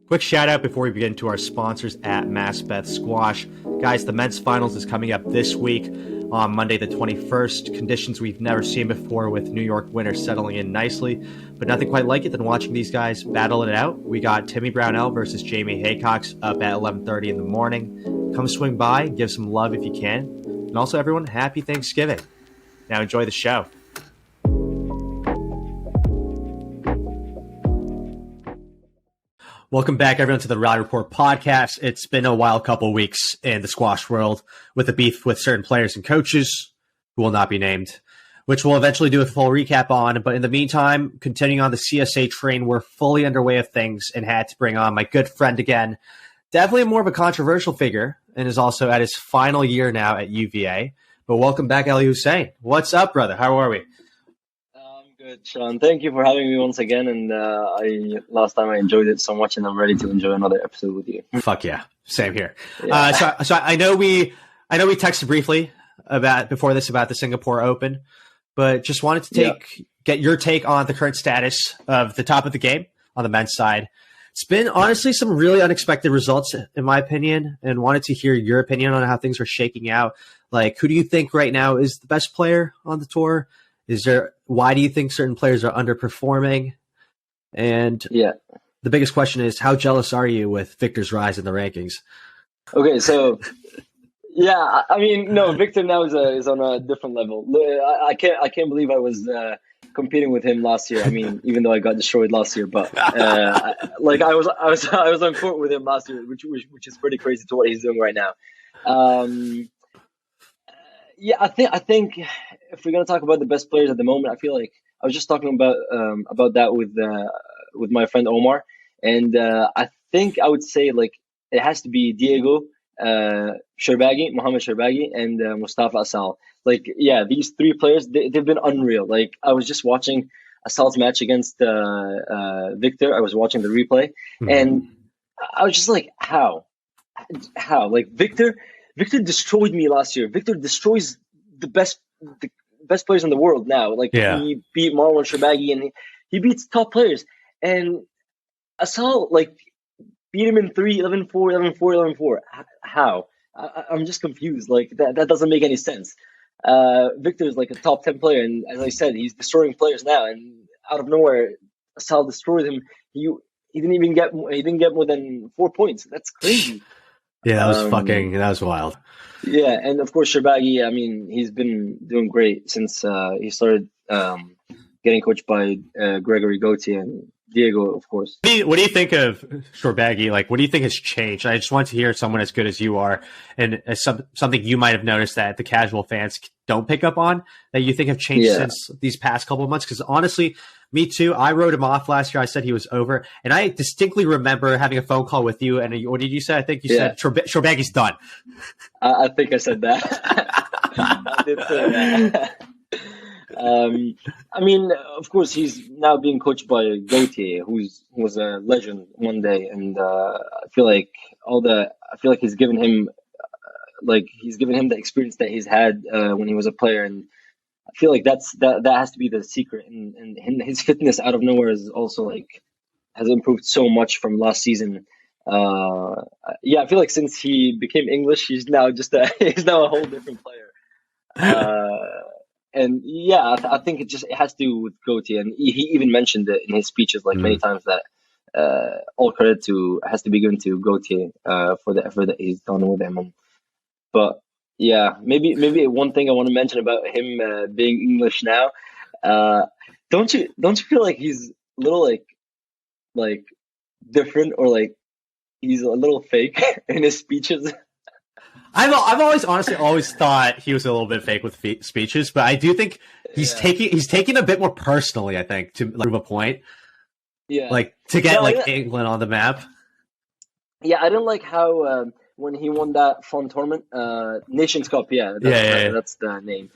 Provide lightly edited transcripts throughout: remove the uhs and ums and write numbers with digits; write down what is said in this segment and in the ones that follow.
Quick shout out before we begin to our sponsors at Maspeth Squash. Guys, the men's finals is coming up this week on Monday the 21st. Conditions we've never seen before with New York winter settling in nicely, but nothing quite like it than watching these guys battle it out. We got Timmy Brownell versus Jamie Haycox up at 11:30 in the morning. Come swing by, give some love if you can. And also everyone, happy Thanksgiving. Now enjoy the show. Welcome back, everyone, to the Rod Report podcast. It's been a wild couple of weeks in the squash world with the beef with certain players and coaches who will not be named, which we'll eventually do a full recap on. But in the meantime, continuing on the CSA train, we're fully underway of things and had to bring on my good friend again. Definitely more of a controversial figure and is also at his final year now at UVA. But welcome back, Aly Hussein. What's up, brother? How are we? Good, Sean. Thank you for having me once again. And last time I enjoyed it so much, and I'm ready to enjoy another episode with you. Fuck yeah, same here. Yeah. So I know we texted briefly before this about the Singapore Open, but just wanted to get your take on the current status of the top of the game on the men's side. It's been honestly some really unexpected results, in my opinion, and wanted to hear your opinion on how things are shaking out. Like, who do you think right now is the best player on the tour? Why do you think certain players are underperforming? And the biggest question is, how jealous are you with Victor's rise in the rankings? Okay, so I mean, no, Victor now is on a different level. I can't believe I was competing with him last year. I mean, even though I got destroyed last year, but I was on court with him last year, which is pretty crazy to what he's doing right now. I think if we're gonna talk about the best players at the moment, I feel like I was just talking about that with my friend Omar, and I think I would say like it has to be Diego, Mohamed Shorbagy, and Mustafa Asal. Like, these three players, they've been unreal. Like, I was just watching Asal's match against Victor. I was watching the replay, and I was just like, how, like Victor destroyed me last year. Victor destroys the best players in the world now. Like, he beat Marwan, Shorbagy, and he beats top players. And Asal, like, beat him in 3, 11-4, 11-4, 11-4. How? I'm just confused. Like, that doesn't make any sense. Victor's like a top 10 player, and as I said, he's destroying players now. And out of nowhere, Asal destroyed him. He didn't get more than 4 points. That's crazy. Yeah, that was wild. Yeah, and of course Shorbagy, I mean, he's been doing great since he started getting coached by Gregory Gauthier and Diego, of course. What do you think of Shorbagy? Like, what do you think has changed? I just want to hear someone as good as you are, and as something you might have noticed that the casual fans don't pick up on, that you think have changed since these past couple of months. Because honestly, me too. I wrote him off last year. I said he was over, and I distinctly remember having a phone call with you. And what did you say? I think you said Shorbagy's done. I think I said that. I did say that. I mean, of course, he's now being coached by Gauthier, who was a legend one day, and I feel like he's given him the experience that he's had when he was a player, and I feel like that has to be the secret. And his fitness out of nowhere is also like has improved so much from last season. I feel like since he became English, he's now a whole different player. And I think it has to do with Gauthier, and he even mentioned it in his speeches like many times that all credit has to be given to Gauthier for the effort that he's done with him. But maybe one thing I want to mention about him being English now, don't you feel like he's a little like different, or like he's a little fake in his speeches? I've always thought he was a little bit fake with speeches, but I do think he's taking a bit more personally, I think, to prove a point. Yeah, like to get England on the map. Yeah, I don't like how when he won that fun tournament, Nations Cup. That's the name.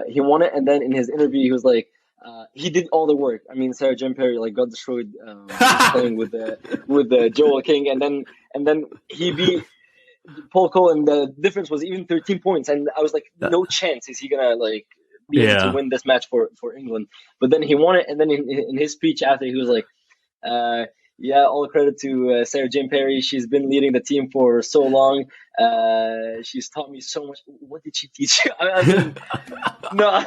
He won it, and then in his interview, he was like, he did all the work. I mean, Sarah Jean-Pierre like got destroyed playing with the Joel King, and then he beat Paul Cole, and the difference was even 13 points. And I was like, no chance is he gonna like be able to win this match for England. But then he won it, and then in his speech after, he was like, Yeah, all credit to Sarah Jane Perry. She's been leading the team for so long. She's taught me so much. What did she teach you? I mean, no.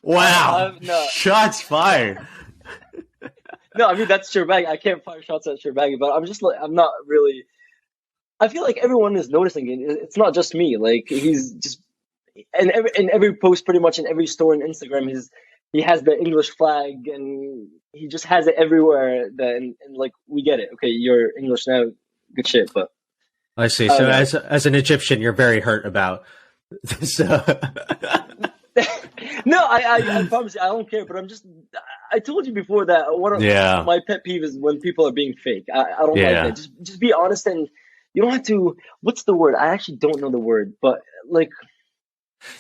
Wow. No. Shots fired. No, I mean, that's Shorbagy. I can't fire shots at Shorbagy, but I'm just like, I'm not really. I feel like everyone is noticing it. It's not just me. Like, he's just. And every post, pretty much in every story on Instagram, he has the English flag, and he just has it everywhere. And like, we get it. Okay, you're English now, good shit. But I see. So as an Egyptian, you're very hurt about this. No, I promise you, I don't care. But I told you before that one of my pet peeve is when people are being fake. I don't like that. Just be honest, and you don't have to. What's the word? I actually don't know the word, but like.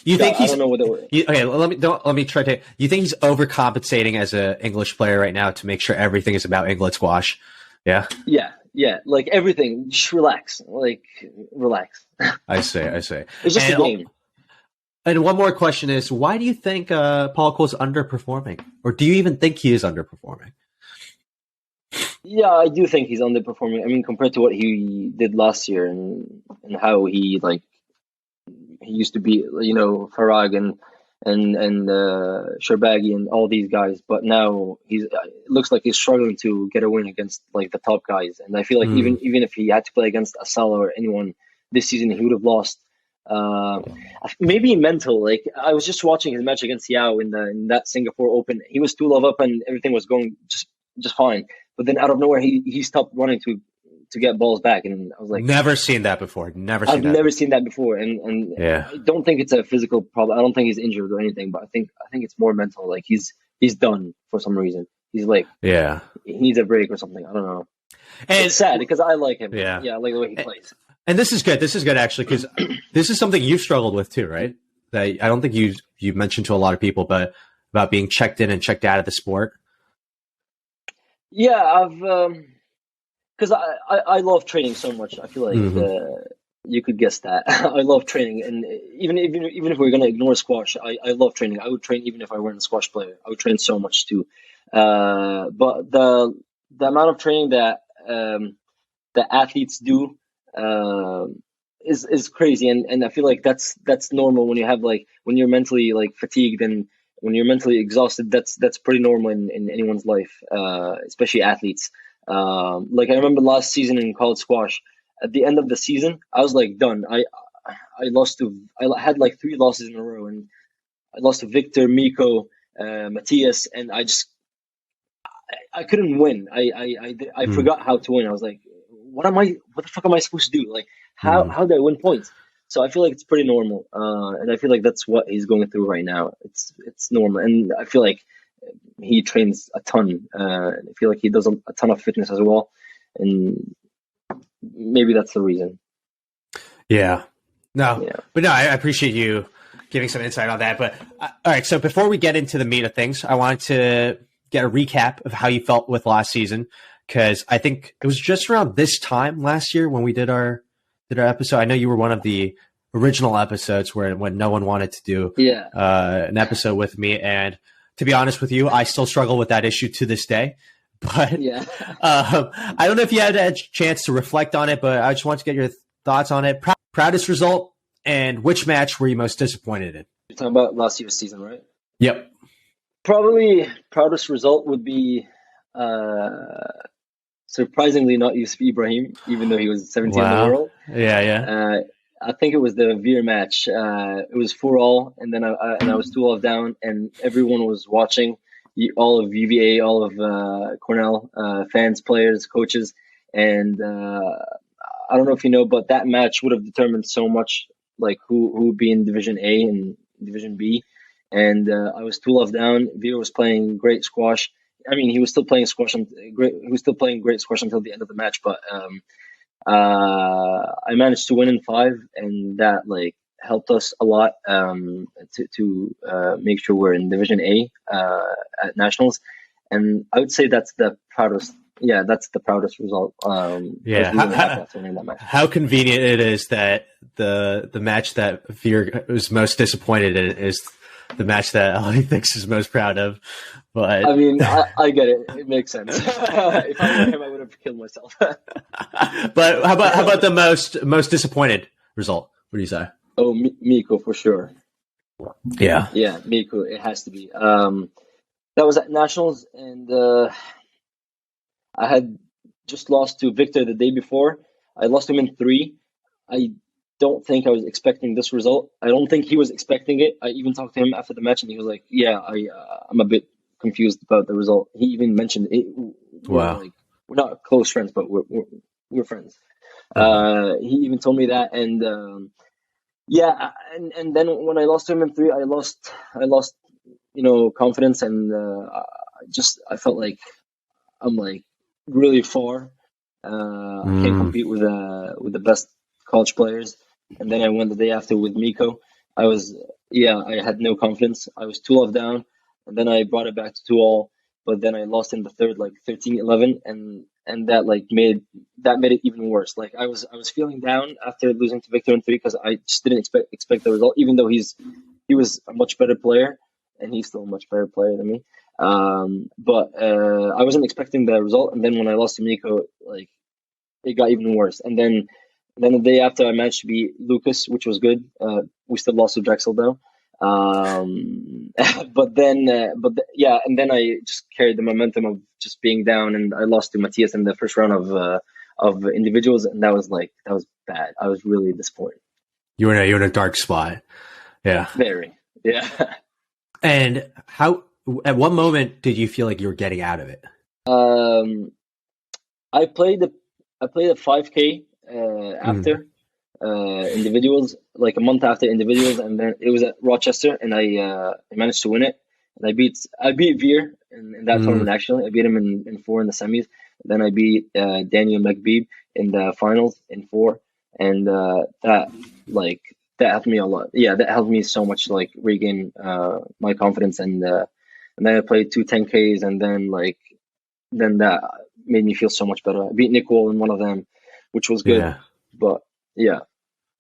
You think I don't know what the word. Okay, let me try to. You think he's overcompensating as an English player right now to make sure everything is about England squash? Yeah. Yeah. Like everything, just relax. Like relax. I see. It's just a game. And one more question is, why do you think Paul Cole's underperforming, or do you even think he is underperforming? Yeah, I do think he's underperforming. I mean, compared to what he did last year and how he used to be, you know, Farag and Shorbagy and all these guys, but now it looks like he's struggling to get a win against like the top guys. And I feel like even if he had to play against Asal or anyone this season, he would have lost. Maybe mental. Like, I was just watching his match against Yao in that Singapore Open. He was 2-love up and everything was going just fine. But then out of nowhere, he stopped running to get balls back, and I was like, never seen that before. I've never seen that before, and I don't think it's a physical problem. I don't think he's injured or anything, but I think it's more mental. Like, he's done for some reason. He's like, he needs a break or something. I don't know. And it's sad because I like him. Yeah, I like the way he plays. And this is good. This is good actually, because this is something you've struggled with too, right? That I don't think you mentioned to a lot of people, but about being checked in and checked out of the sport. Yeah, I've because I love training so much. I feel like you could guess that. I love training, and even if we're gonna ignore squash, I love training. I would train even if I weren't a squash player. I would train so much too. But the amount of training that the athletes do is crazy, and I feel like that's normal when you have when you're mentally fatigued and when you're mentally exhausted. That's pretty normal in anyone's life, especially athletes. I remember last season in college squash, at the end of the season, I was done. I had 3 losses in a row, and I lost to Victor, Miko, Matias, and I couldn't win. I forgot how to win. I was like, what the fuck am I supposed to do? How do I win points? So I feel like it's pretty normal, and I feel like that's what he's going through right now. It's normal, and I feel like he trains a ton. I feel like he does a ton of fitness as well, and maybe that's the reason. Yeah. But I appreciate you giving some insight on that. But all right, so before we get into the meat of things, I wanted to get a recap of how you felt with last season, because I think it was just around this time last year when we did our episode. I know you were one of the original episodes when no one wanted to do an episode with me, and to be honest with you, I still struggle with that issue to this day. But I don't know if you had a chance to reflect on it, but I just want to get your thoughts on it. Proudest result, and which match were you most disappointed in? You're talking about last year's season, right? Yep. Probably proudest result would be surprisingly not Yusuf Ibrahim, even though he was 17 in the world. Yeah. I think it was the Veer match. It was 4-all, and then I was 2-all down, and everyone was watching. All of UVA, all of Cornell, fans, players, coaches, and I don't know if you know, but that match would have determined so much, who would be in Division A and Division B. And I was 2-all down. Veer was playing great squash. I mean, he was still playing squash. He was still playing great squash until the end of the match, but I managed to win in 5, and that helped us a lot to make sure we're in Division A at nationals. And I would say that's the proudest. Yeah, that's the proudest result. How convenient it is that the match that Veer was most disappointed in is the match that Aly thinks is most proud of. But I mean, I get it. It makes sense. If I were him, I would have killed myself. But how about the most disappointed result? What do you say? Oh, Miko for sure. Yeah, Miko. It has to be. That was at Nationals, and I had just lost to Victor the day before. I lost him in 3. I don't think I was expecting this result. I don't think he was expecting it. I even talked to him after the match, and he was like, "Yeah, I'm a bit confused about the result." He even mentioned it. Wow. We're not close friends, but we're friends. He even told me that, and and then when I lost to him in 3, I lost confidence, and I felt like I'm like really far. I can't compete with the best college players. And then I went the day after with Miko. I had no confidence. I was 2-love down, and then I brought it back to 2-all. But then I lost in the third, like 13-11, and that made it even worse. Like I was feeling down after losing to Victor in 3 because I just didn't expect the result, even though he was a much better player, and he's still a much better player than me. But I wasn't expecting the result, and then when I lost to Miko, like it got even worse. And then the day after, I managed to beat Lucas, which was good. We still lost to Drexel though. And then I just carried the momentum of just being down, and I lost to Matias in the first round of individuals, and that was bad. I was really disappointed. You're in a dark spot. Yeah. Very. Yeah. And at what moment did you feel like you were getting out of it? I played the 5K after individuals, like a month after individuals, and then it was at Rochester, and I managed to win it. And I beat Veer in that tournament. Actually, I beat him in 4 in the semis. Then I beat Daniel McBeeb in the finals in 4, and that helped me a lot. Yeah, that helped me so much, like regain my confidence, and then I played 2 10Ks, and then that made me feel so much better. I beat Nicole in one of them, which was good. Yeah. But yeah.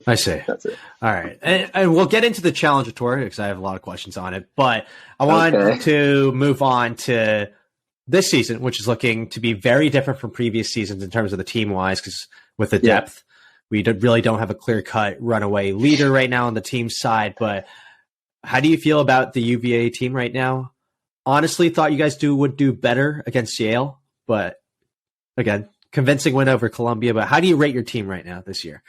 I see. That's it. All right. And we'll get into the Challenger Tour because I have a lot of questions on it. But I want to move on to this season, which is looking to be very different from previous seasons in terms of the team-wise, because with the depth, we really don't have a clear-cut runaway leader right now on the team side. But how do you feel about the UVA team right now? Honestly, thought you guys would do better against Yale, but again, convincing win over Columbia. But how do you rate your team right now this year?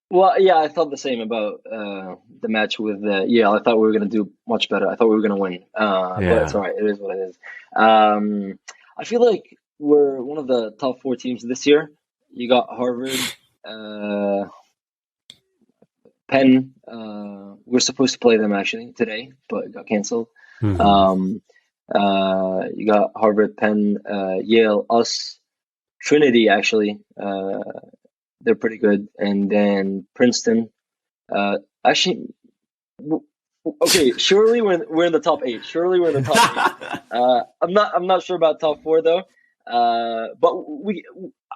Well, yeah, I thought the same about the match with Yale. I thought we were going to do much better. I thought we were going to win. But it's all right. It is what it is. I feel like we're one of the top 4 teams this year. You got Harvard, Penn. We're supposed to play them actually today, but it got canceled. Mm-hmm. You got Harvard, Penn, Yale, us, Trinity actually. They're pretty good, and then Princeton. Actually, okay. Surely we're in the top 8. Surely we're in the top 8. I'm not sure about top 4 though. But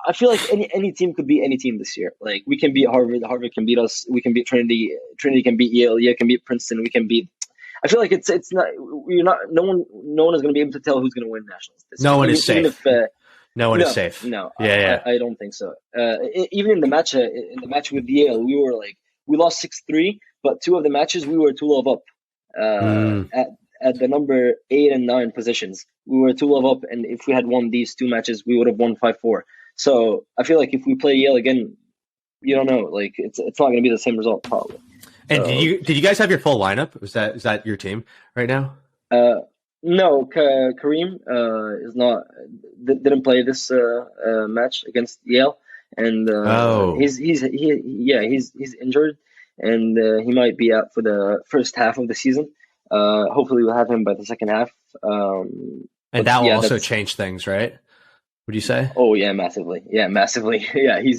I feel like any team could beat any team this year. Like we can beat Harvard. Harvard can beat us. We can beat Trinity. Trinity can beat Yale. Yale can beat Princeton. We can beat. I feel like it's not. You're not. No one is going to be able to tell who's going to win nationals. No one is safe. No one is safe. No, yeah. I don't think so. Even in the match with Yale, we lost 6-3, but 2 of the matches we were 2-love up at the number 8 and 9 positions. We were 2-love up, and if we had won these 2 matches, we would have won 5-4. So I feel like if we play Yale again, you don't know. Like it's not going to be the same result probably. And did you guys have your full lineup? Is that your team right now? No, Kareem didn't play this match against Yale, and he's injured, and he might be out for the first half of the season. Hopefully, we'll have him by the second half. And that will also change things, right? Would you say? Oh yeah, massively. Yeah, massively. Yeah, he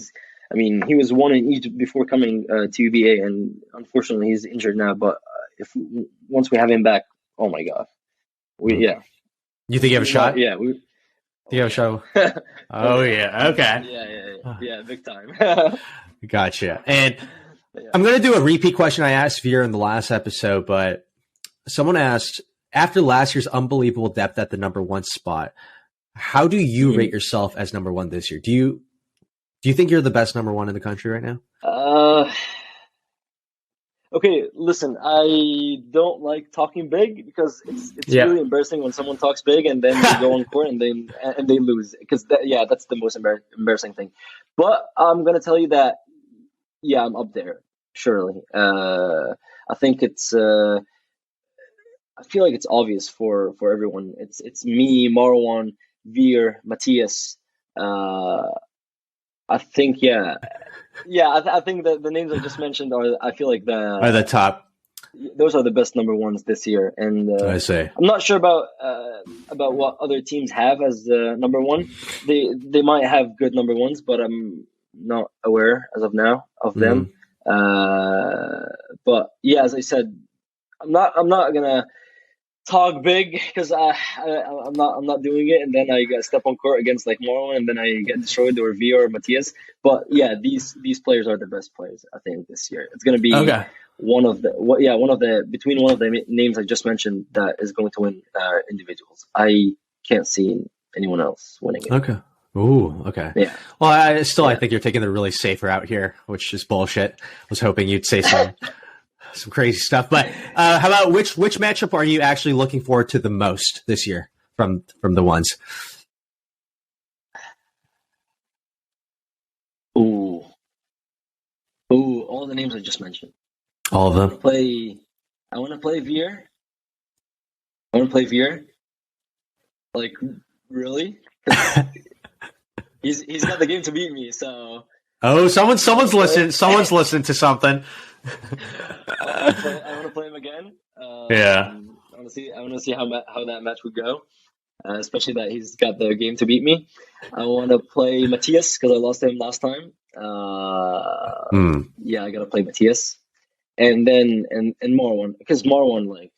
was 1 in Egypt before coming to UVA, and unfortunately, he's injured now. But once we have him back, oh my god. You think you have a shot? Yeah. Do you have a shot? Oh, yeah. Okay. Yeah, big time. Gotcha. And I'm going to do a repeat question I asked Veer in the last episode, but someone asked, after last year's unbelievable depth at the number one spot, how do you rate yourself as number one this year? Do you think you're the best number one in the country right now? Okay, listen, I don't like talking big because it's really embarrassing when someone talks big and then they go on court and they lose, because that's the most embarrassing thing. But I'm gonna tell you that I'm up there, surely. I think it's I feel like it's obvious for everyone. It's me, Marwan, Veer, Matias. I think I think the names I just mentioned I feel like are the top. Those are the best number ones this year, and I say I'm not sure about what other teams have as number one. They might have good number ones, but I'm not aware as of now of them. But yeah, as I said, I'm not gonna talk big because I'm not doing it, and then I get step on court against like Marwan, and then I get destroyed, or Veer or Matias. But yeah, these players are the best players I think this year. It's gonna be one of the names I just mentioned that is going to win individuals. I can't see anyone else winning it. Okay. Ooh, okay. Yeah. Well, I think you're taking the really safe route here, which is bullshit. I was hoping you'd say some crazy stuff. But how about which matchup are you actually looking forward to the most this year from the ones? Ooh, all the names I just mentioned. All of them. I want to play Veer. Like, really? He's got the game to beat me, so. Oh, someone's listening. Someone's listening to something. I want to play him again. Yeah. I want to see how that match would go, especially that he's got the game to beat me. I want to play Matias because I lost to him last time. Yeah, I gotta play Matias, and then and Marwan, because Marwan, like,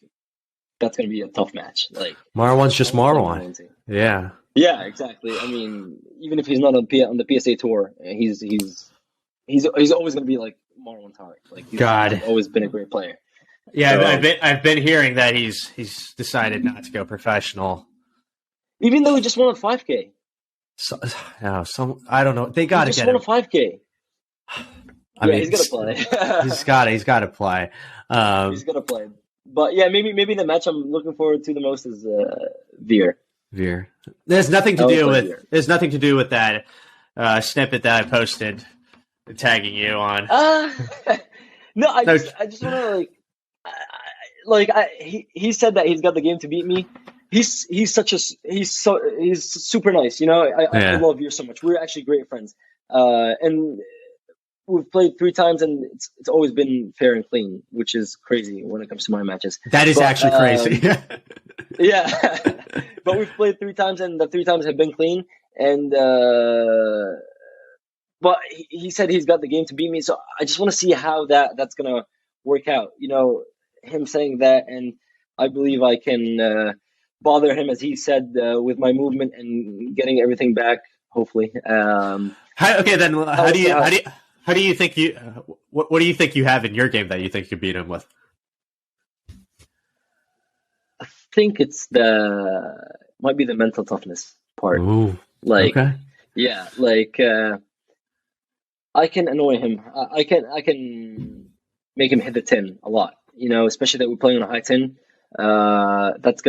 that's gonna be a tough match. Like, Marwan's just Marwan. Yeah. Yeah, exactly. I mean, even if he's not on the PSA tour, he's always gonna be like Marwan Tarek. Like, he's always been a great player. Yeah, so, I've been hearing that he's decided not to go professional, even though he just won a 5K. So, I don't know. They got to get him. He just won a 5K. I mean, he's gonna play. he's got to play. He's gonna play. But yeah, maybe the match I'm looking forward to the most is Veer. There's nothing to do with that snippet that I posted tagging you on. No, I just want to he said that he's got the game to beat me. He's super nice. You know, I love Veer so much. We're actually great friends. And we've played 3 times, and it's always been fair and clean, which is crazy when it comes to my matches. That is actually crazy. Yeah, but we've played 3 times, and the 3 times have been clean. And but he said he's got the game to beat me, so I just want to see how that's gonna work out. You know, him saying that, and I believe I can bother him, as he said, with my movement and getting everything back. Hopefully. How do you think what do you think you have in your game that you think you could beat him with? I think it's might be the mental toughness part. Ooh, like, okay. Yeah, like I can annoy him. I can make him hit the tin a lot. You know, especially that we're playing on a high tin. It's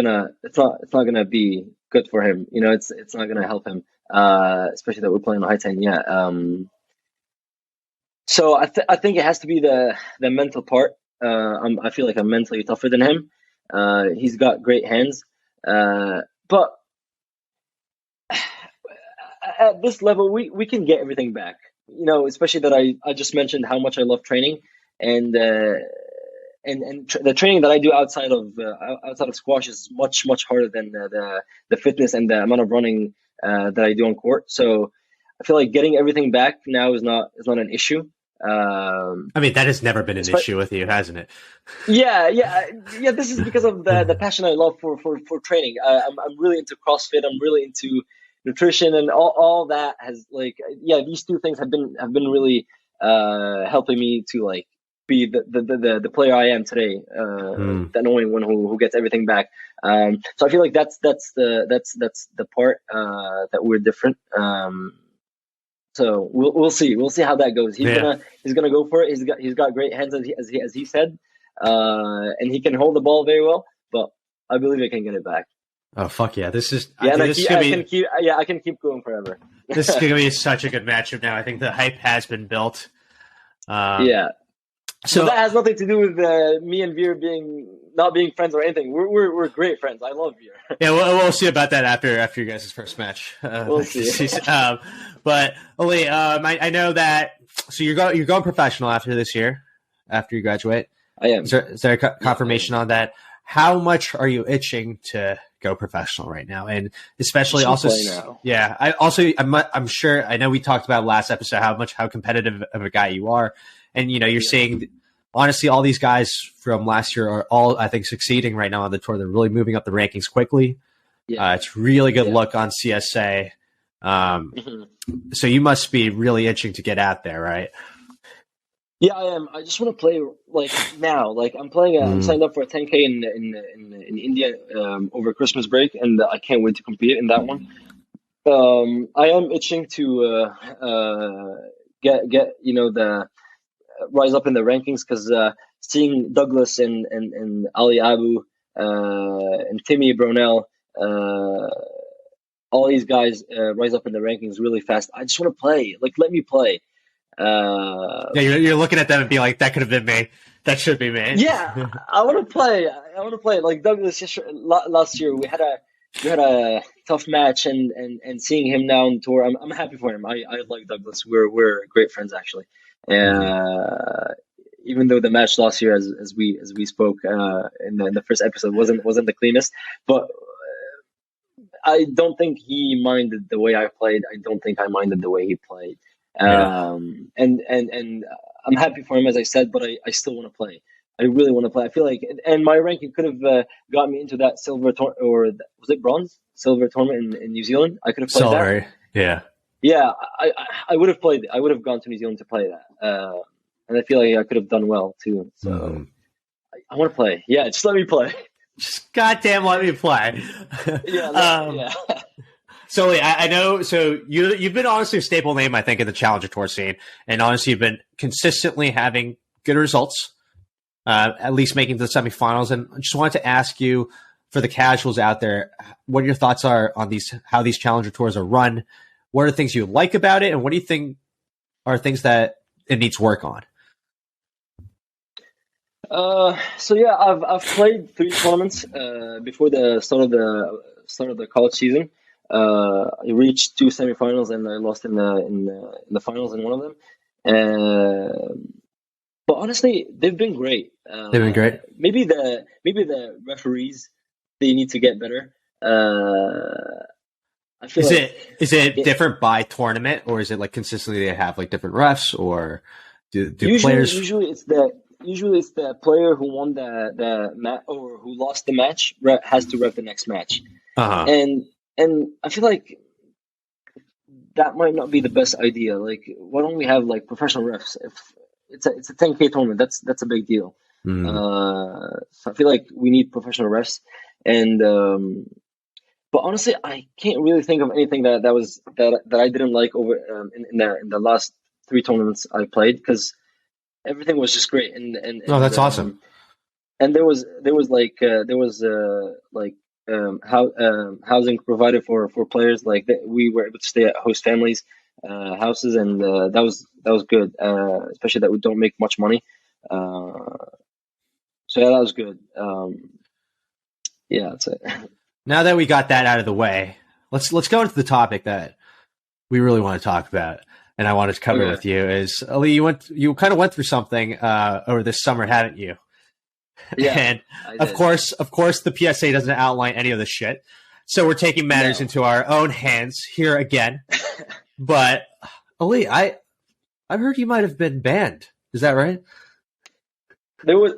not gonna be good for him. You know, it's not gonna help him. Especially that we're playing on a high tin. Yeah. So I think it has to be the mental part. I feel like I'm mentally tougher than him. He's got great hands, but at this level, we can get everything back. You know, especially that I just mentioned how much I love training, and the training that I do outside of squash is much harder than the fitness and the amount of running that I do on court. So I feel like getting everything back now is not an issue. I mean, that has never been an issue with you, hasn't it? Yeah. This is because of the passion I love for training. I'm really into CrossFit. I'm really into nutrition, and all that has these 2 things have been really helping me to be the player I am today, the annoying one who gets everything back. So I feel like that's the part that we're different. So we'll see how that goes. He's gonna go for it. He's got great hands as he said, and he can hold the ball very well. But I believe I can get it back. Oh fuck yeah! This is I can keep going forever. This is gonna be such a good matchup now. I think the hype has been built. So that has nothing to do with me and Veer not being friends or anything. We're great friends. I love Veer. Yeah, we'll see about that after you guys' first match. We'll see. But Aly, I know that. So you're going professional after this year, after you graduate. I am. Is there a confirmation on that? How much are you itching to go professional right now? And especially also, I'm sure. I know we talked about last episode how competitive of a guy you are. And, you're seeing, honestly, all these guys from last year are all, I think, succeeding right now on the tour. They're really moving up the rankings quickly. Yeah. It's really good look on CSA. So you must be really itching to get out there, right? Yeah, I am. I just want to play now. I'm playing. I'm signed up for a 10K in India over Christmas break, and I can't wait to compete in that one. I am itching to get the rise up in the rankings, because seeing Douglas and Ali Abu and Timmy Brownell, all these guys rise up in the rankings really fast. I just want to play. Let me play. You're looking at them and being like, that could have been me. That should be me. Yeah, I want to play. Like Douglas last year. We had a tough match, and seeing him now on tour, I'm happy for him. I like Douglas. We're great friends, actually. Even though the match last year, as we spoke in the first episode, wasn't the cleanest, but I don't think he minded the way I played. I don't think I minded the way he played. And I'm happy for him, as I said, but I still want to play. I really want to play. I feel like, and my ranking could have got me into that silver or was it bronze silver tournament in New Zealand? I could have played that. Yeah. Yeah, I would have played. I would have gone to New Zealand to play that, and I feel like I could have done well too. So I want to play. Yeah, just let me play. Just goddamn let me play. Yeah. So I know. So you've been honestly a staple name, I think, in the Challenger Tour scene, and honestly, you've been consistently having good results, at least making the semifinals. And I just wanted to ask you, for the casuals out there, what your thoughts are on how these Challenger Tours are run. What are the things you like about it, and what do you think are things that it needs work on? So yeah, I've played 3 tournaments before the start of the college season. I reached 2 semifinals, and I lost in the finals in one of them. But honestly, they've been great. They've been great. Maybe the referees, they need to get better. I feel is it different by tournament, or is it like consistently they have like different refs, or do players? Usually it's the player who won the match or who lost the match has to ref the next match. And I feel like that might not be the best idea. Like, why don't we have like professional refs? If it's a 10K tournament, that's a big deal. So I feel like we need professional refs, and but honestly, I can't really think of anything that I didn't like over in the last 3 tournaments I played, because everything was just great. And that's awesome. And there was housing provided for players. Like we were able to stay at host families' houses, and that was good. Especially that we don't make much money. So yeah, that was good. Yeah, that's it. Now that we got that out of the way, let's go into the topic that we really want to talk about, and I wanted to cover with you. Is Ali, you kind of went through something over this summer, haven't you? Yeah, and of course, the PSA doesn't outline any of this shit, so we're taking matters into our own hands here again. But Ali, I've heard you might have been banned. Is that right? There was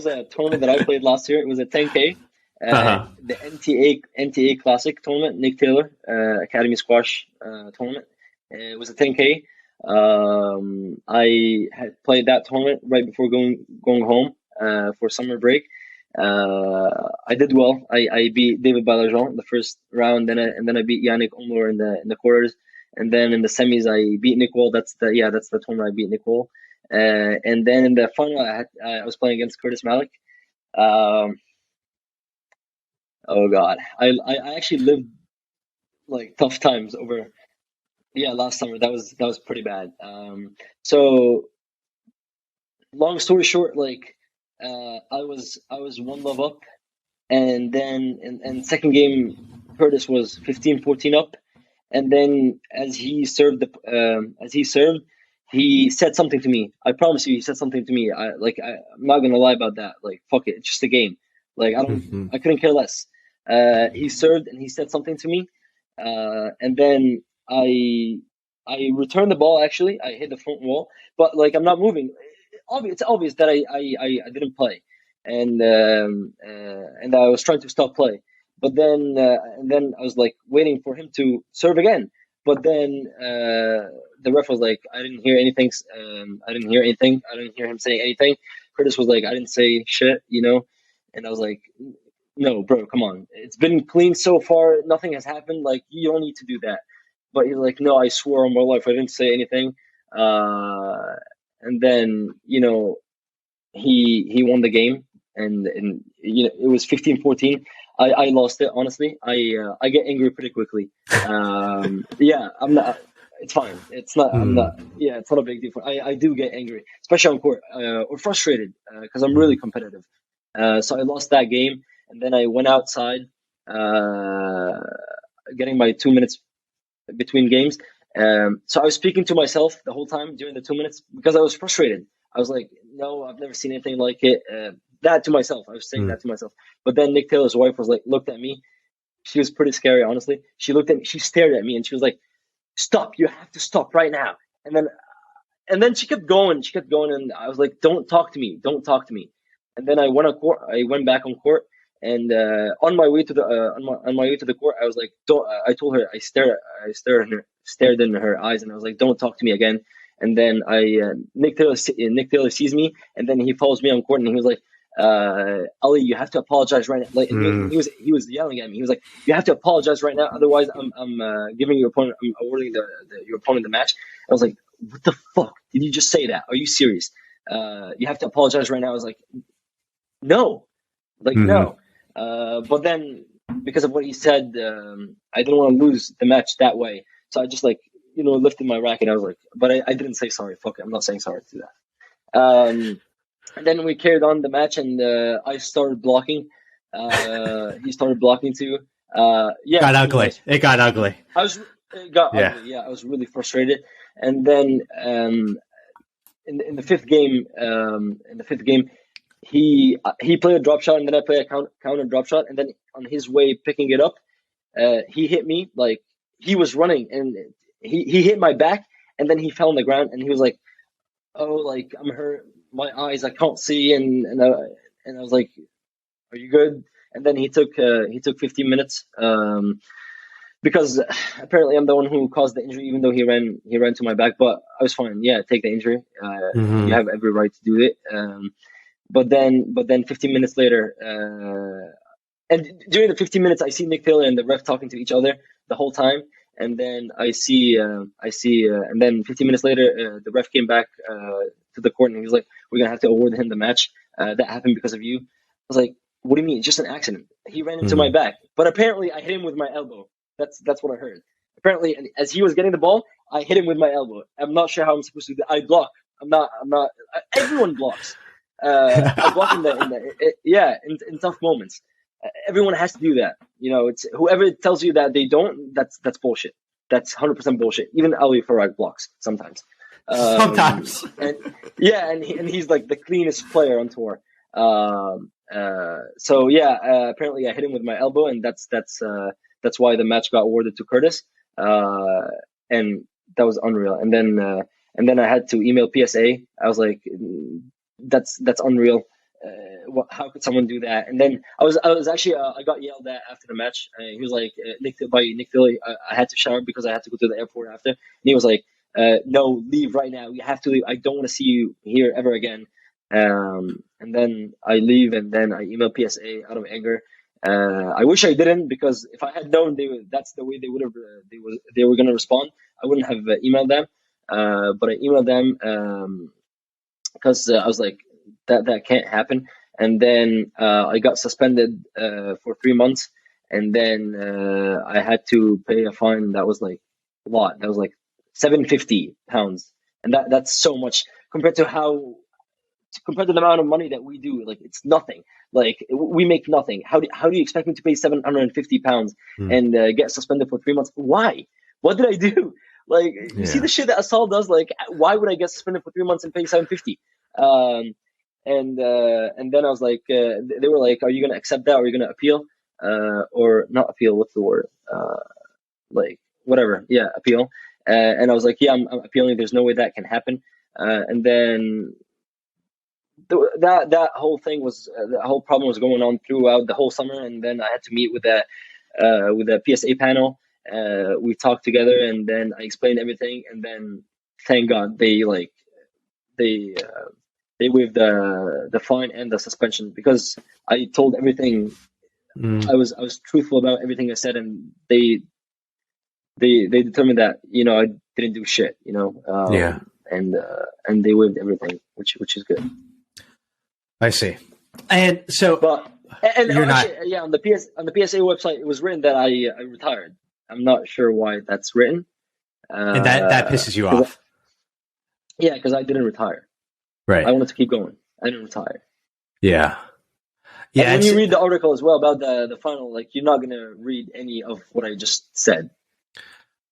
a tournament that I played last year. It was a 10K. The NTA Classic tournament, Nick Taylor Academy Squash tournament. It was a 10K. I had played that tournament right before going home for summer break. I did well. I beat David Balajon in the first round, then I beat Yannick Omor in the quarters, and then in the semis I beat Nicole. That's the tournament I beat Nicole. And then in the final I was playing against Curtis Malik. Um, oh God, I actually lived like tough times over. Yeah, last summer that was pretty bad. So long story short, like I was one love up, and then in second game Curtis was 15-14 up, and then as he served, he said something to me. I promise you, he said something to me. I'm not gonna lie about that. Like fuck it, it's just a game. Like I couldn't care less. He served and he said something to me, and then I returned the ball. Actually, I hit the front wall, but like I'm not moving. It's obvious that I didn't play, and I was trying to stop play. But then I was like waiting for him to serve again. But then the ref was like, I didn't hear anything. I didn't hear anything. I didn't hear him saying anything. Curtis was like, I didn't say shit, you know. And I was like, no, bro, come on. It's been clean so far. Nothing has happened. Like you don't need to do that. But he's like, no, I swear on my life, I didn't say anything. And then he won the game, and it was 15-14. I lost it, honestly. I get angry pretty quickly. Yeah, I'm not. It's fine. It's not. I'm not. Yeah, it's not a big deal. I do get angry, especially on court, or frustrated because I'm really competitive. So I lost that game, and then I went outside, getting my 2 minutes between games. So I was speaking to myself the whole time during the 2 minutes because I was frustrated. I was like, no, I've never seen anything like it. That to myself. I was saying that to myself. But then Nick Taylor's wife was like, looked at me. She was pretty scary, honestly. She looked at me, she stared at me, and she was like, stop, you have to stop right now. And then she kept going. She kept going, and I was like, don't talk to me. Don't talk to me. And then I went on court. I went back on court. And on my way to the on my way to the court, I was like, "Don't." I told her. Stared in her eyes, and I was like, "Don't talk to me again." And then Nick Taylor sees me, and then he follows me on court, and he was like, "Ali, you have to apologize right now." Like he was yelling at me. He was like, "You have to apologize right now, otherwise I'm giving your opponent, I'm awarding your opponent the match." I was like, "What the fuck? Did you just say that? Are you serious? You have to apologize right now." I was like, "No, no." But then, because of what he said, I didn't want to lose the match that way. So I just lifted my racket. I was like, but I didn't say sorry. Fuck it. I'm not saying sorry to that. And then we carried on the match, and I started blocking. He started blocking too. Yeah, got ugly. It got ugly. It got ugly. Yeah, I was really frustrated. And then in the fifth game, he played a drop shot, and then I played a counter drop shot, and then on his way picking it up, he hit me. Like he was running, and he hit my back, and then he fell on the ground, and he was like, "Oh, like I'm hurt, my eyes, I can't see," and I was like, "Are you good?" And then he took 15 minutes, because apparently I'm the one who caused the injury, even though he ran to my back, but I was fine. Yeah, take the injury. You have every right to do it. But then 15 minutes later, and during the 15 minutes, I see Nick Taylor and the ref talking to each other the whole time. And then I see, and then 15 minutes later, the ref came back to the court, and he was like, "We're gonna have to award him the match. That happened because of you." I was like, "What do you mean? It's just an accident." He ran into my back, but apparently I hit him with my elbow. That's what I heard. Apparently, as he was getting the ball, I hit him with my elbow. I'm not sure how I'm supposed to do that. I block. I'm not. Everyone blocks. I block in tough moments. Everyone has to do that. It's whoever tells you that they don't. That's bullshit. That's 100% bullshit. Even Ali Farag blocks sometimes. Sometimes. And he's like the cleanest player on tour. So yeah, apparently I hit him with my elbow, and that's why the match got awarded to Curtis. And that was unreal. And then I had to email PSA. I was like, that's unreal. How could someone do that? And then I was actually I got yelled at after the match. He was like, Nick Taylor, I had to shower because I had to go to the airport after. And he was like, no, leave right now. You have to leave. I don't want to see you here ever again. And then I leave, and then I email PSA out of anger. I wish I didn't, because if I had known that's the way they would have they were going to respond, I wouldn't have emailed them. But I emailed them because I was like, that can't happen. And then I got suspended for 3 months, and then I had to pay a fine that was like a lot. That was like £750, and that's so much compared to the amount of money that we do. Like, it's nothing. Like, we make nothing. How do you expect me to pay £750 and get suspended for 3 months? Why? What did I do? Like, you see the shit that Asal does. Like, why would I get suspended for 3 months and pay £750? And then I was like, they were like, "Are you gonna accept that? Or are you gonna appeal? Or not appeal? What's the word? Like, whatever. Yeah, appeal." And I was like, "Yeah, I'm appealing. There's no way that can happen." And then that whole thing was the whole problem was going on throughout the whole summer, and then I had to meet with the PSA panel. We talked together, and then I explained everything, and then thank God they waived the fine and the suspension, because I told everything. I was truthful about everything I said, and they determined that I didn't do shit, and they waived everything, which is good. I see. And so, but you're actually, on the PSA website, it was written that I retired. I'm not sure why that's written. And that pisses you off. Yeah, because I didn't retire. Right. I wanted to keep going. I didn't retire. Yeah. Yeah. And when you read the article as well about the final, like, you're not gonna read any of what I just said.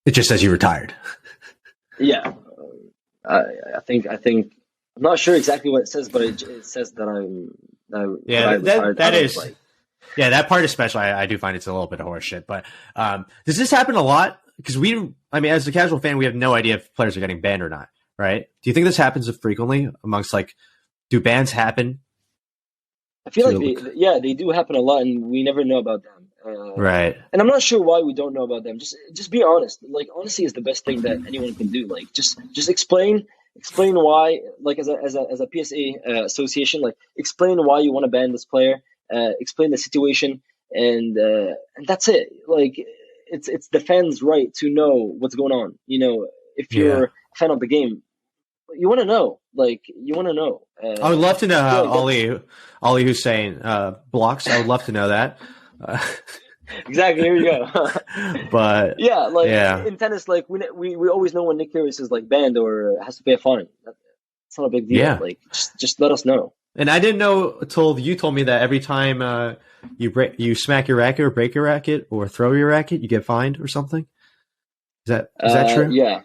It just says you retired. Yeah. I think I'm not sure exactly what it says, but it says that that is. Like, yeah, that part especially, I do find it's a little bit of horseshit. But does this happen a lot? Because as a casual fan, we have no idea if players are getting banned or not, right? Do you think this happens frequently amongst, like, do bans happen? I feel like they do happen a lot, and we never know about them. Right. And I'm not sure why we don't know about them. Just be honest. Like, honesty is the best thing that anyone can do. Like, just explain why. Like, as a PSA association, like, explain why you want to ban this player. Explain the situation, and that's it. Like, it's the fans' right to know what's going on. If you're a fan of the game, you want to know. Like, you want to know. I would love to know how Aly Hussein blocks. I would love to know that. Exactly. Here you go. But in tennis, like, we always know when Nick Kyrgios is, like, banned or has to pay a fine. It's not a big deal. Yeah. Like, just let us know. And I didn't know until you told me that every time you smack your racket or break your racket or throw your racket, you get fined or something. Is that true? Yeah.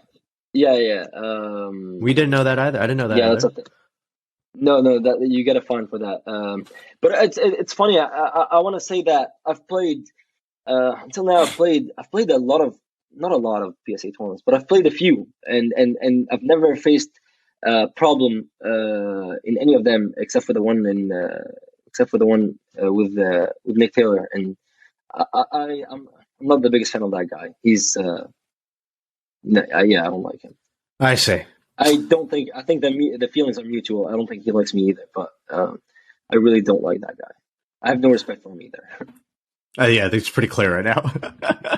We didn't know that either. I didn't know that. Yeah, either. that's something. No, that you get a fine for that. But it's funny. I want to say that I've played until now. I've played a lot of, not a lot of PSA tournaments, but I've played a few, and I've never faced a problem in any of them except for the one with Nick Taylor, and I'm not the biggest fan of that guy. He's I don't like him. I see. I think that the feelings are mutual. I don't think he likes me either, but I really don't like that guy. I have no respect for him either. Yeah, it's pretty clear right now.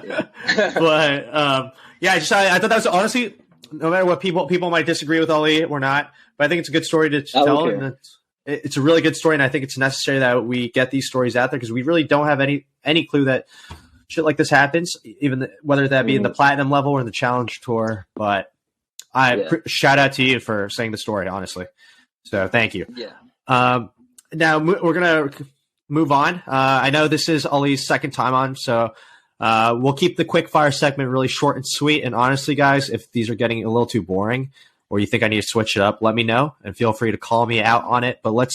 Yeah. But I thought that was, honestly, no matter what people might disagree with Aly or not, but I think it's a good story to tell. Okay. And it's a really good story, and I think it's necessary that we get these stories out there, because we really don't have any clue that shit like this happens, even whether that be in the platinum level or in the challenge tour. But shout out to you for saying the story, honestly. So thank you. Yeah. Now we're gonna move on. I know this is Aly's second time on, so we'll keep the quick fire segment really short and sweet. And honestly, guys, if these are getting a little too boring, or you think I need to switch it up, let me know, and feel free to call me out on it. But why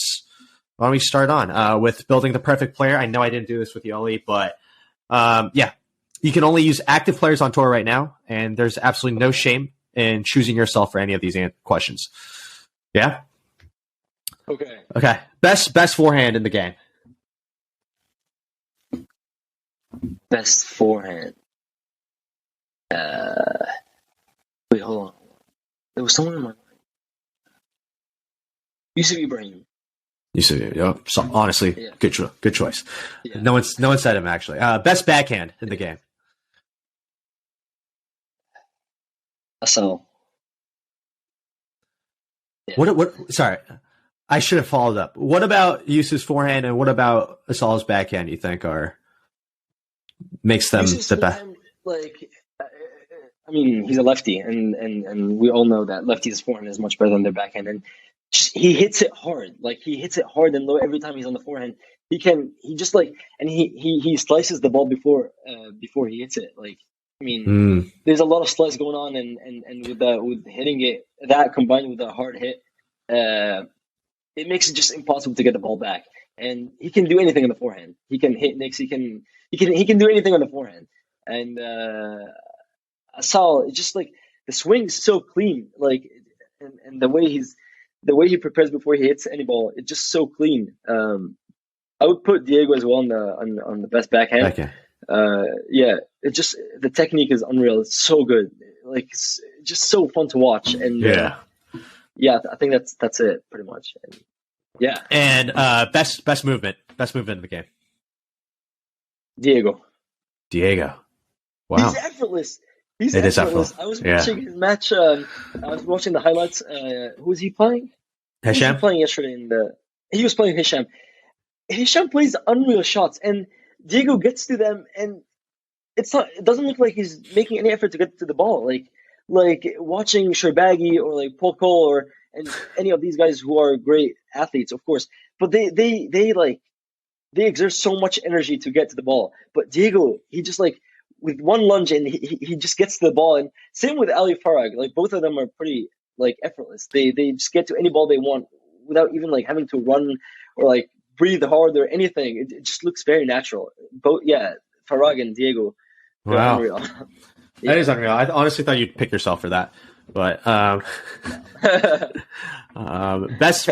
don't we start on with building the perfect player? I know I didn't do this with you, Aly, but you can only use active players on tour right now, and there's absolutely no shame in choosing yourself for any of these questions. Yeah? Okay. Best forehand in the game. Best forehand. Wait, hold on. There was someone in my mind. Yusuf Ibrahim. Yep. So honestly, Yeah. good choice. Yeah. No one said him actually. Best backhand in the game. Asal. Yeah. What? Sorry, I should have followed up. What about Yusuf's forehand and what about Asal's backhand? You think makes them Yusuf's the best? forehand, like, I mean, he's a lefty, and we all know that lefties' forehand is much better than their backhand. And he hits it hard, like he hits it hard and low every time he's on the forehand. He slices the ball before he hits it. Like, I mean, there's a lot of slice going on, and with hitting it, that combined with a hard hit, it makes it just impossible to get the ball back. And he can do anything on the forehand. He can hit nicks. He can do anything on the forehand. And Asal, it's just like the swing is so clean, like, and the way he prepares before he hits any ball, it's just so clean. I would put Diego as well on the best backhand. Okay. Yeah, it just, the technique is unreal. It's so good, like, it's just so fun to watch. And I think that's it pretty much. And, yeah. And best movement in the game. Diego. Wow. He's effortless. He's effortless. I was watching his match. I was watching the highlights. Who was he playing? Hisham? He was playing yesterday he was playing Hisham. Hisham plays unreal shots, and Diego gets to them, and it doesn't look like he's making any effort to get to the ball. Like watching Shorbagy or like Paul Cole and any of these guys who are great athletes, of course, but they exert so much energy to get to the ball. But Diego, he just, like, with one lunge and he just gets to the ball. And same with Ali Farag. Like, both of them are pretty, like, effortless. They just get to any ball they want without even, like, having to run or, like, breathe hard or anything. It just looks very natural. Both, Farag and Diego. Wow. Unreal. That is unreal. I honestly thought you'd pick yourself for that. But best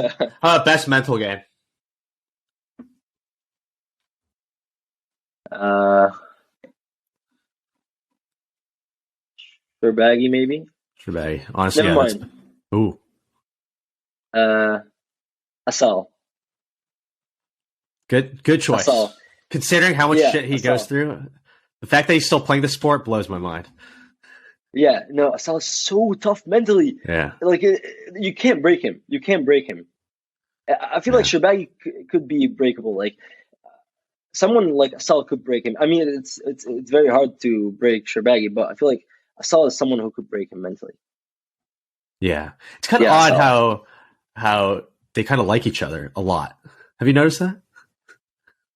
mental game. Shorbagy, maybe. Shorbagy, honestly. Never mind. Ooh. Asal. Good choice. Asal. Considering how much shit he goes through, the fact that he's still playing the sport blows my mind. Yeah, no, Asal is so tough mentally. Yeah. Like, you can't break him. I feel like Shorbagy could be breakable. Like, someone like Asal could break him. I mean, it's very hard to break Shorbagy, but I feel like Asal is someone who could break him mentally. Yeah, it's kind of odd Asal. how they kind of like each other a lot. Have you noticed that?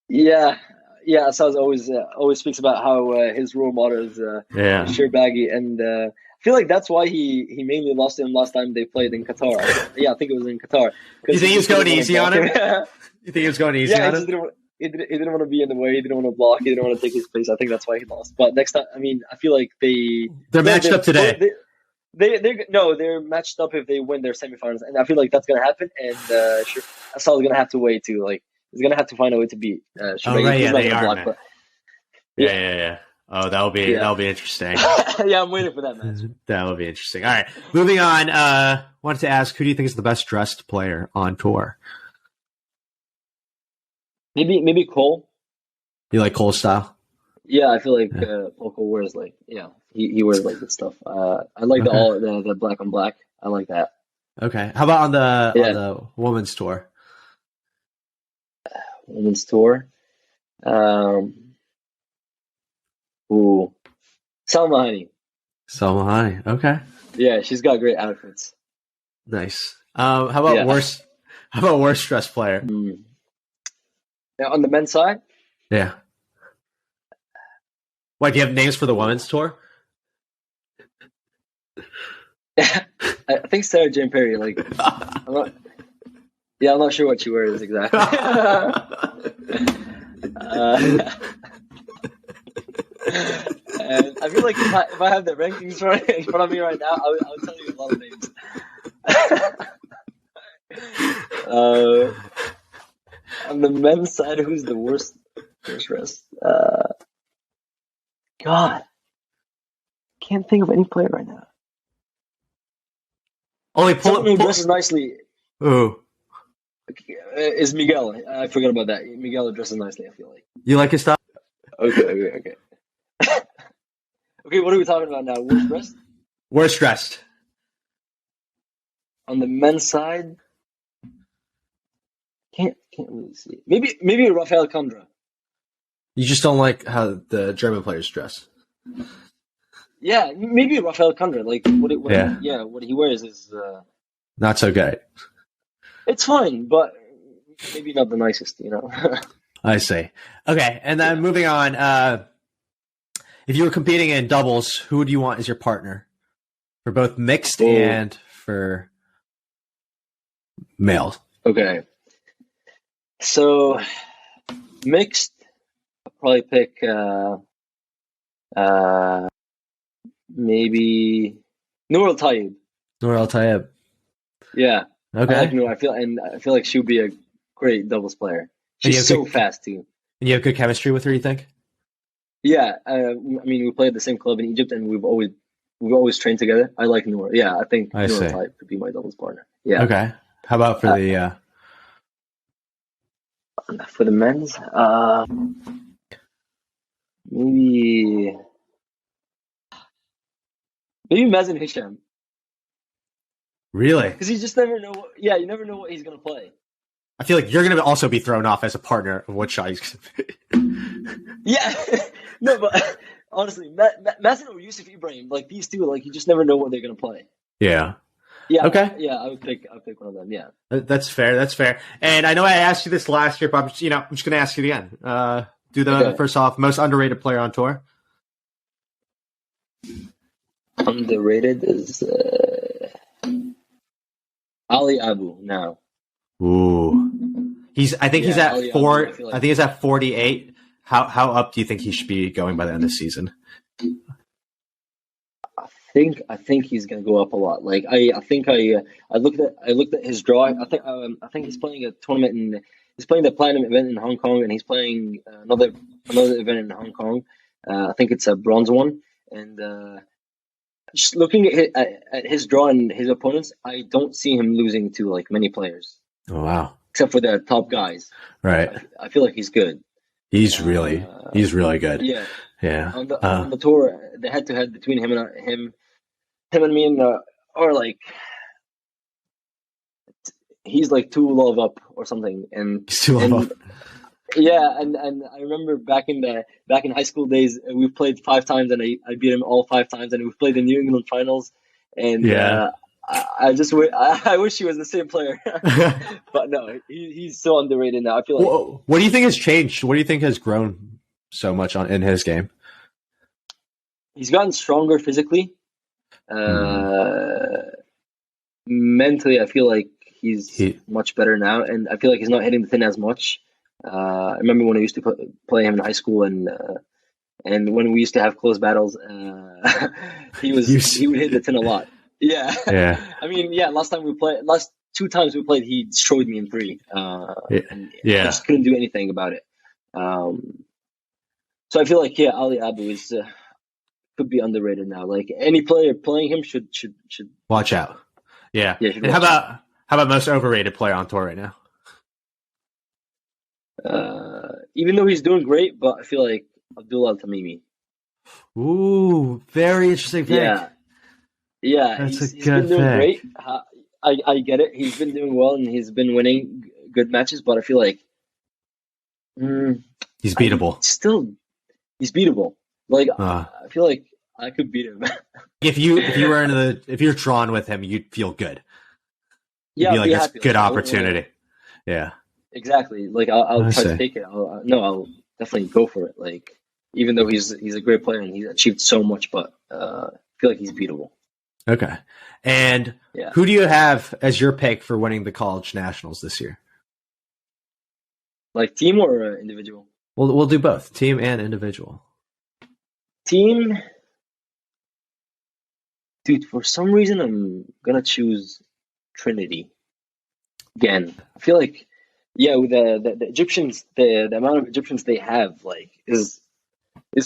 Yeah. Asal always speaks about how his role model is Shorbagy, and I feel like that's why he mainly lost to him last time they played in Qatar. I think it was in Qatar. You think he was going easy on him? You think he was going easy on him? He didn't want to be in the way. He didn't want to block. He didn't want to take his place. I think that's why he lost. But next time, I mean, I feel like they're matched up today. They're matched up if they win their semifinals, and I feel like that's gonna hapen. And Asal is gonna have to wait to, like, he's gonna have to find a way to beat. They are. Yeah. Oh, that'll be interesting. Yeah, I'm waiting for that match. That'll be interesting. All right, moving on. Wanted to ask, who do you think is the best dressed player on tour? Maybe Cole. You like Cole style? Yeah, I feel like Paul Cole wears, like, he wears, like, good stuff. I like the black on black. I like that. Okay. How about on the women's tour? Women's tour. Salma Hani. Okay. Yeah, she's got great outfits. Nice. How about worst? How about worst dressed player? On the men's side? Yeah. Why, do you have names for the women's tour? I think Sarah Jane Perry. Like, I'm not sure what she wears exactly. And I feel like if I have the rankings right in front of me right now, I'll tell you a lot of names. On the men's side, who's the worst dressed? God, can't think of any player right now. Only Someone who dresses nicely Ooh. is Miguel. I forgot about that. Miguel dresses nicely, I feel like. You like his style? Okay. Okay, what are we talking about now? Worst dressed? Worst dressed. On the men's side, can't really see it. Maybe Rafael Condra. You just don't like how the German players dress. Yeah, maybe Rafael Condra. Like what he wears is not so good. It's fine, but maybe not the nicest, you know. I see. Okay, and then moving on. If you were competing in doubles, who would you want as your partner for both mixed and for males? Okay, so mixed, I'll probably pick maybe Noor Tayyib. Noor Tayyib. Yeah. Okay. I like Noor. I feel like she would be a great doubles player. She's so fast too. And you have good chemistry with her, you think? Yeah. I mean, we played at the same club in Egypt, and we've always trained together. I like Noor. Yeah, I think Noor Tayyib could be my doubles partner. Yeah. Okay. How about for the men's? Maybe Mazen Hisham. Really? Because you just never know. You never know what he's gonna play. I feel like you're gonna also be thrown off as a partner of what shot he's gonna Yeah, no, but honestly, Mazen or Yusuf Ibrahim, like these two, like you just never know what they're gonna play. Yeah. Yeah. Okay. Yeah, I would pick one of them. Yeah. That's fair. And I know I asked you this last year, but I'm just gonna ask you again. First off, most underrated player on tour. Underrated is Ali Abu now. Ooh, I think he's at Ali 4. Abu, I think he's at 48. How up do you think he should be going by the end of the season? I think he's gonna go up a lot. Like I looked at his draw. I think he's playing a tournament he's playing the platinum event in Hong Kong, and he's playing another event in Hong Kong. I think it's a bronze one, and just looking at his draw and his opponents, I don't see him losing to like many players. Oh wow! Except for the top guys, right? I feel like he's good. He's really good. Yeah. On the tour, the head-to-head between him and me, or like he's like 2 love up or something, and he's 2 love up. Yeah, and I remember back in high school days, we played 5 times, and I beat him all 5 times, and we played the New England finals, and I wish he was the same player, but no, he's so underrated now. I feel like. What do you think has changed? What do you think has grown so much in his game? He's gotten stronger physically. Mentally, I feel like he's much better now, and I feel like he's not hitting the tin as much. I remember when I used to play him in high school, and when we used to have close battles, he would hit the tin a lot. Yeah. I mean, last 2 times we played, he destroyed me in 3. And I just couldn't do anything about it. So I feel like Ali Abu could be underrated now. Like any player playing him should watch out. Yeah. And how about most overrated player on tour right now? Even though he's doing great, but I feel like Abdullah Tamimi. Ooh, very interesting pick. Yeah, that's he's been doing great. I get it. He's been doing well, and he's been winning good matches. But I feel like he's beatable. He's beatable. Like I feel like I could beat him. if you're drawn with him, you'd feel good. You'd be like, it's a good opportunity. Yeah. Exactly. Like I'll try to take it. I'll definitely go for it. Like even though he's a great player and he's achieved so much, but I feel like he's beatable. Okay. And who do you have as your pick for winning the college nationals this year? Like team or individual? We'll do both, team and individual. Team, dude. For some reason, I'm gonna choose Trinity again. I feel like. Yeah, with the Egyptians, the amount of Egyptians they have, like, is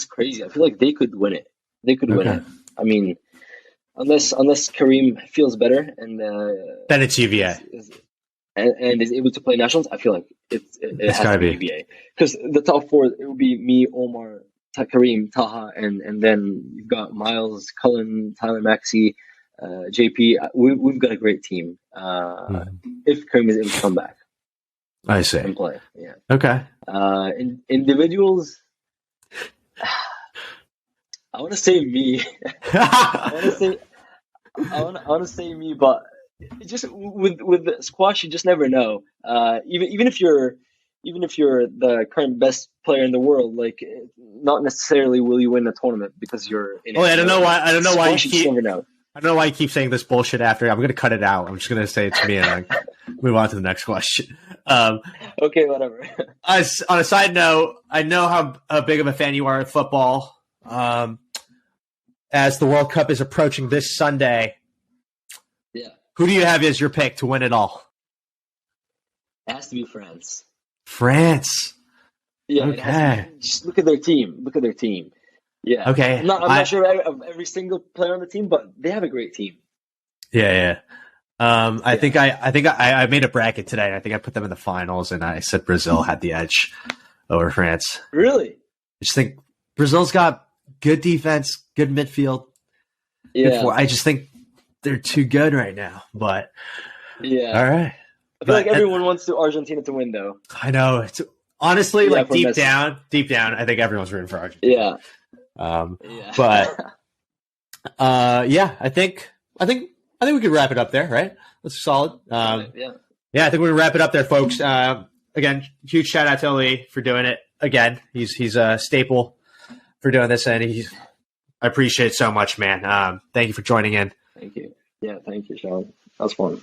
crazy. I feel like they could win it. They could win it. I mean, unless Kareem feels better and Then it's UVA. And is able to play nationals, I feel like it has gotta to be be. UVA, because the top four, it would be me, Omar, Kareem, Taha, and then you've got Miles, Cullen, Tyler Maxey, JP. We've got a great team. If Kareem is able to come back, I see. and play, yeah. Okay. Individuals, I want to say me. I want to say me, but just with the squash, you just never know. Even if you're the current best player in the world, like, not necessarily will you win a tournament because you're in. I don't know why. I don't know why you keep. Never know. I don't know why you keep saying this bullshit after. I'm going to cut it out. I'm just going to say it's me and move on to the next question. Okay, whatever. On a side note, I know how big of a fan you are of football. As the World Cup is approaching this Sunday, yeah, who do you have as your pick to win it all? It has to be France. France. Yeah. Okay. Just look at their team. Yeah. Okay. I'm not sure of every single player on the team, but they have a great team. Yeah. I think I made a bracket today. I think I put them in the finals, and I said Brazil had the edge over France. Really? I just think Brazil's got good defense, good midfield. Yeah. I just think they're too good right now. But yeah. All right. I feel like everyone wants Argentina to win, though. I know. It's honestly, like, deep Messi. down, I think everyone's rooting for Argentina. Yeah. But I think we could wrap it up there, right? That's solid. I think we can wrap it up there, folks. Again, huge shout out to Aly for doing it again. He's a staple for doing this, and I appreciate it so much, man. Thank you for joining in. Thank you. Yeah, thank you, Sean. That was fun.